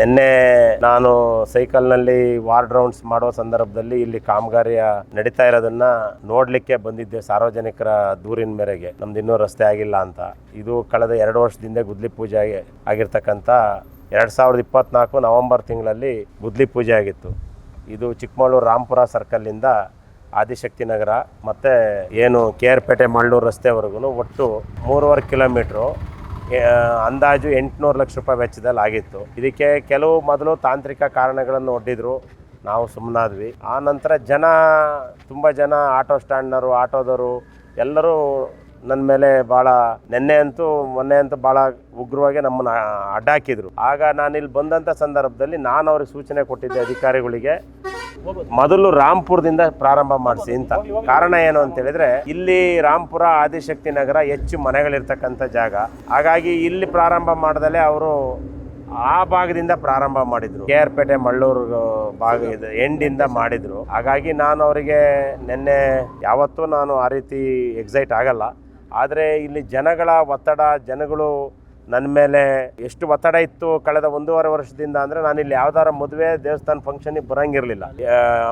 ನಿನ್ನೆ ನಾನು ಸೈಕಲ್ನಲ್ಲಿ ward rounds ಮಾಡೋ ಸಂದರ್ಭದಲ್ಲಿ ಇಲ್ಲಿ ಕಾಮಗಾರಿಯ ನಡೀತಾ ಇರೋದನ್ನ ನೋಡ್ಲಿಕ್ಕೆ ಬಂದಿದ್ದೆ. ಸಾರ್ವಜನಿಕರ ದೂರಿನ ಮೇರೆಗೆ ನಮ್ದು ಇನ್ನೂ ರಸ್ತೆ ಆಗಿಲ್ಲ ಅಂತ. ಇದು ಕಳೆದ 2 ವರ್ಷದಿಂದ ಗುದ್ಲಿ ಪೂಜೆ ಆಗಿರ್ತಕ್ಕಂಥ 2024 ನವೆಂಬರ್ ತಿಂಗಳಲ್ಲಿ ಗುದ್ಲಿ ಪೂಜೆ ಆಗಿತ್ತು. ಇದು ಚಿಕ್ಕಮಗಳೂರು ರಾಂಪುರ ಸರ್ಕಲ್ಲಿಂದ ಆದಿಶಕ್ತಿ ನಗರ ಮತ್ತು ಏನು KR ಪೇಟೆ ಮಳ್ಳೂರು ರಸ್ತೆವರೆಗೂ ಒಟ್ಟು 3.5 ಕಿಲೋಮೀಟ್ರು ಅಂದಾಜು 800 ಲಕ್ಷ ರೂಪಾಯಿ ವೆಚ್ಚದಲ್ಲಿ ಆಗಿತ್ತು. ಇದಕ್ಕೆ ಕೆಲವು ಮೊದಲು ತಾಂತ್ರಿಕ ಕಾರಣಗಳನ್ನು ಒಡ್ಡಿದ್ರು, ನಾವು ಸುಮ್ಮನಾದ್ವಿ. ಆ ನಂತರ ತುಂಬ ಜನ ಆಟೋ ಸ್ಟ್ಯಾಂಡ್ನವರು, ಆಟೋದವರು ಎಲ್ಲರೂ ನನ್ನ ಮೇಲೆ ಭಾಳ ಮೊನ್ನೆ ಅಂತೂ ಭಾಳ ಉಗ್ರವಾಗಿ ನಮ್ಮನ್ನು ಅಡ್ಡಾಕಿದ್ರು. ಆಗ ನಾನಿಲ್ಲಿ ಬಂದಂಥ ಸಂದರ್ಭದಲ್ಲಿ ನಾನು ಅವ್ರಿಗೆ ಸೂಚನೆ ಕೊಟ್ಟಿದ್ದೆ ಅಧಿಕಾರಿಗಳಿಗೆ, ಮೊದಲು ರಾಂಪುರದಿಂದ ಪ್ರಾರಂಭ ಮಾಡಿಸಿ ಅಂತ. ಕಾರಣ ಏನು ಅಂತ ಹೇಳಿದ್ರೆ, ಇಲ್ಲಿ ರಾಂಪುರ ಆದಿಶಕ್ತಿ ನಗರ ಹೆಚ್ಚು ಮನೆಗಳಿರ್ತಕ್ಕಂಥ ಜಾಗ. ಹಾಗಾಗಿ ಇಲ್ಲಿ ಪ್ರಾರಂಭ ಮಾಡ್ದಲೇ ಅವರು ಆ ಭಾಗದಿಂದ ಪ್ರಾರಂಭ ಮಾಡಿದ್ರು. KR ಪೇಟೆ ಮಳ್ಳೂರು ಭಾಗ ಎಂಡಿಂದ ಮಾಡಿದ್ರು. ಹಾಗಾಗಿ ನಾನು ಅವರಿಗೆ ನಿನ್ನೆ ಯಾವತ್ತೂ ನಾನು ಆ ರೀತಿ ಎಕ್ಸೈಟ್ ಆಗಲ್ಲ. ಆದರೆ ಇಲ್ಲಿ ಜನಗಳ ಒತ್ತಡ, ಜನಗಳು ನನ್ನ ಮೇಲೆ ಎಷ್ಟು ಒತ್ತಡ ಇತ್ತು ಕಳೆದ 1.5 ವರ್ಷದಿಂದ ಅಂದರೆ, ನಾನಿಲ್ಲಿ ಯಾವ್ದಾರ ಮದುವೆ ದೇವಸ್ಥಾನ ಫಂಕ್ಷನಿಗೆ ಬರೋಂಗಿರಲಿಲ್ಲ.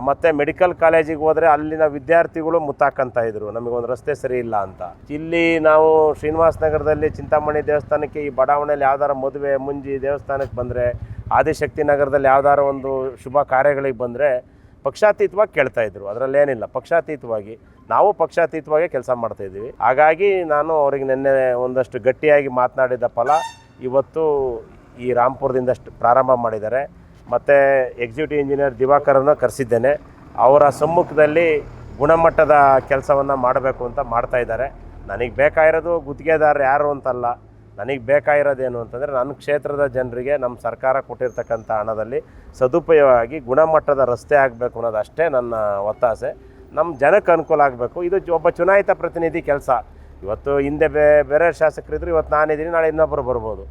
ಮತ್ತು ಮೆಡಿಕಲ್ ಕಾಲೇಜಿಗೆ ಹೋದರೆ ಅಲ್ಲಿನ ವಿದ್ಯಾರ್ಥಿಗಳು ಮುತ್ತಾಕಂತ ಇದ್ರು, ನಮಗೊಂದು ರಸ್ತೆ ಸರಿ ಇಲ್ಲ ಅಂತ. ಇಲ್ಲಿ ನಾವು ಶ್ರೀನಿವಾಸ ನಗರದಲ್ಲಿ ಚಿಂತಾಮಣಿ ದೇವಸ್ಥಾನಕ್ಕೆ ಈ ಬಡಾವಣೆಯಲ್ಲಿ ಯಾವ್ದಾರ ಮದುವೆ ಮುಂಜಿ ದೇವಸ್ಥಾನಕ್ಕೆ ಬಂದರೆ, ಆದಿಶಕ್ತಿ ನಗರದಲ್ಲಿ ಯಾವ್ದಾರ ಒಂದು ಶುಭ ಕಾರ್ಯಗಳಿಗೆ ಬಂದರೆ ಪಕ್ಷಾತೀತವಾಗಿ ಕೇಳ್ತಾ ಇದ್ರು. ಅದರಲ್ಲೇನಿಲ್ಲ, ಪಕ್ಷಾತೀತವಾಗಿ ನಾವು ಪಕ್ಷಾತೀತವಾಗಿ ಕೆಲಸ ಮಾಡ್ತಾಯಿದ್ದೀವಿ. ಹಾಗಾಗಿ ನಾನು ಅವ್ರಿಗೆ ನಿನ್ನೆ ಒಂದಷ್ಟು ಗಟ್ಟಿಯಾಗಿ ಮಾತನಾಡಿದ ಫಲ ಇವತ್ತು ಈ ರಾಂಪುರದಿಂದ ಪ್ರಾರಂಭ ಮಾಡಿದ್ದಾರೆ. ಮತ್ತು ಎಕ್ಸಿಕ್ಯೂಟಿವ್ ಇಂಜಿನಿಯರ್ ದಿವಾಕರನ್ನು ಕರೆಸಿದ್ದೇನೆ. ಅವರ ಸಮ್ಮುಖದಲ್ಲಿ ಗುಣಮಟ್ಟದ ಕೆಲಸವನ್ನು ಮಾಡಬೇಕು ಅಂತ ಮಾಡ್ತಾಯಿದ್ದಾರೆ. ನನಗೆ ಬೇಕಾಗಿರೋದು ಗುತ್ತಿಗೆದಾರರು ಯಾರು ಅಂತಲ್ಲ, ನನಗೆ ಬೇಕಾಗಿರೋದೇನು ಅಂತಂದರೆ ನನ್ನ ಕ್ಷೇತ್ರದ ಜನರಿಗೆ ನಮ್ಮ ಸರ್ಕಾರ ಕೊಟ್ಟಿರ್ತಕ್ಕಂಥ ಹಣದಲ್ಲಿ ಸದುಪಯೋಗವಾಗಿ ಗುಣಮಟ್ಟದ ರಸ್ತೆ ಆಗಬೇಕು ಅನ್ನೋದು ಅಷ್ಟೇ ನನ್ನ ಒತ್ತಾಸೆ. ನಮ್ಮ ಜನಕ್ಕೆ ಅನುಕೂಲ ಆಗಬೇಕು. ಇದು ಒಬ್ಬ ಚುನಾಯಿತ ಪ್ರತಿನಿಧಿ ಕೆಲಸ. ಇವತ್ತು ಹಿಂದೆ ಬೇರೆ ಶಾಸಕರಿದ್ರು, ಇವತ್ತು ನಾನಿದ್ದೀನಿ, ನಾಳೆ ಇನ್ನೊಬ್ಬರು ಬರ್ಬೋದು.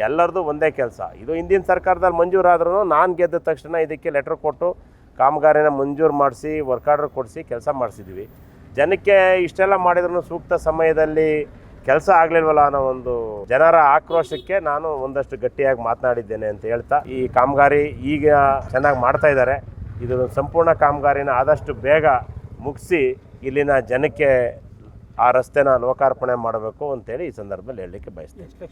ಎಲ್ಲರದು ಒಂದೇ ಕೆಲಸ. ಇದು ಹಿಂದಿನ ಸರ್ಕಾರದಲ್ಲಿ ಮಂಜೂರಾದ್ರೂ ನಾನು ಗೆದ್ದ ತಕ್ಷಣ ಇದಕ್ಕೆ ಲೆಟ್ರ್ ಕೊಟ್ಟು ಕಾಮಗಾರಿನ ಮಂಜೂರು ಮಾಡಿಸಿ ವರ್ಕ್ ಆರ್ಡರ್ ಕೊಡಿಸಿ ಕೆಲಸ ಮಾಡಿಸಿದ್ವಿ. ಜನಕ್ಕೆ ಇಷ್ಟೆಲ್ಲ ಮಾಡಿದ್ರೂ ಸೂಕ್ತ ಸಮಯದಲ್ಲಿ ಕೆಲಸ ಆಗಲಿಲ್ವಲ್ಲ ಅನ್ನೋ ಒಂದು ಜನರ ಆಕ್ರೋಶಕ್ಕೆ ನಾನು ಒಂದಷ್ಟು ಗಟ್ಟಿಯಾಗಿ ಮಾತನಾಡಿದ್ದೇನೆ ಅಂತ ಹೇಳ್ತಾ, ಈ ಕಾಮಗಾರಿ ಈಗ ಚೆನ್ನಾಗಿ ಮಾಡ್ತಾ ಇದ್ದಾರೆ. ಇದು ಸಂಪೂರ್ಣ ಕಾಮಗಾರಿನ ಆದಷ್ಟು ಬೇಗ ಮುಗಿಸಿ ಇಲ್ಲಿನ ಜನಕ್ಕೆ ಆ ರಸ್ತೆನ ಲೋಕಾರ್ಪಣೆ ಮಾಡಬೇಕು ಅಂತೇಳಿ ಈ ಸಂದರ್ಭದಲ್ಲಿ ಹೇಳಲಿಕ್ಕೆ ಬಯಸ್ತೇನೆ.